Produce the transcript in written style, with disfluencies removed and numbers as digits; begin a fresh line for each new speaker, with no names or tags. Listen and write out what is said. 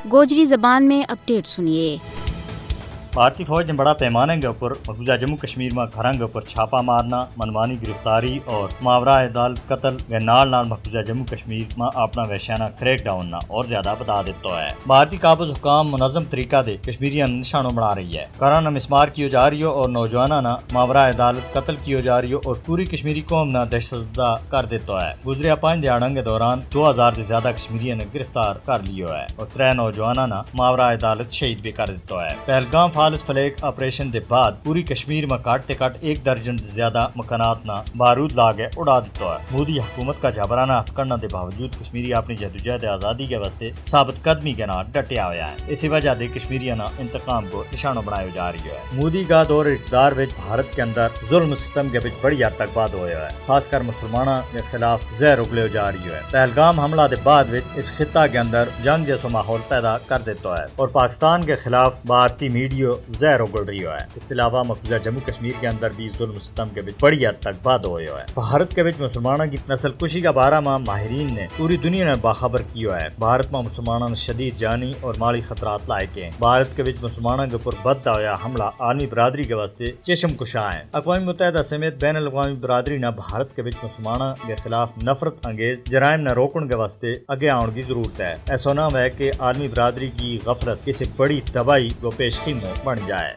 गोजरी ज़बान में अपडेट सुनिए।
भारतीय फौज ने बड़ा पैमाने के ऊपर मकबूजा जम्मू कश्मीर में घरों के ऊपर छापा मारना, मनमानी गिरफ्तारी और मावरा अदालत कत्ल के नाल मकबूजा जम्मू कश्मीर में अपना वैश्याना क्रैक डाउन और ज्यादा बता देता है। भारतीय काबज हुकाम मुनज़्ज़म तरीका दे कश्मीरियां निशानों बना रही है। घराना मिसमार की जा रही हो और नौजवाना ना मावरा अदालत कत्ल की जा रही हो और पूरी कश्मीरी कौम ना दहशतज़दा कर देता है। गुजरिया 5 दिहाड़ों के दौरान 2000 से ज्यादा कश्मीरियों ने गिरफ्तार कर लियो है और 3 नौजवाना ना मावरा अदालत शहीद भी कर देता है। पहलगाम फालिस फ्लैग ऑपरेशन के बाद पूरी कश्मीर में काटते काट 1 दर्जन से ज्यादा मकानात ना बारूद ला के उड़ा दिता है। मोदी हुकूमत का जबराना हथकंडा के बावजूद कश्मीरी अपनी जदोजहद आजादी के वास्ते साबित कदमी के नाल डटिया हुआ है। इसी वजह से कश्मीरियों ना इंतकाम को निशाना बनाया जा रही है। मोदी का दौर इक़्तिदार विच भारत के अंदर जुल्म सितम के विच बड़ी हद तक बाद होया है, खासकर मुसलमानों के खिलाफ जहर उगले जा रही है। पहलगाम हमला के बाद विच इस खिता के अंदर जंग जैसा माहौल पैदा कर देता है और पाकिस्तान के खिलाफ भारतीय मीडिया जहर उगल रही है। इसके अलावा मकबूजा जम्मू कश्मीर के अंदर भी जुल्म सितम के बीच बड़ी हद तक बाद हो है। भारत के बीच मुसलमानों की नस्ल कुशी का बारे में माहिरीन ने पूरी दुनिया ने बाखबर किया है। भारत में मुसलमानों ने शदीद जानी और माली खतरात लाए के। भारत के बीच मुसलमानों के ऊपर बदता हुआ हमला आलमी बरादरी के वास्ते चश्म कुशा है। अक़वाम मुत्तहिदा समेत बैन अल-अक़वामी बरादरी ने भारत के बीच मुसलमानों के खिलाफ नफरत अंगेज जराइम न रोकने के वास्ते आगे आने की जरूरत है। ऐसा न है कि आलमी बरादरी की गफलत किसी बड़ी तबाही को पेशखी में बन जाए।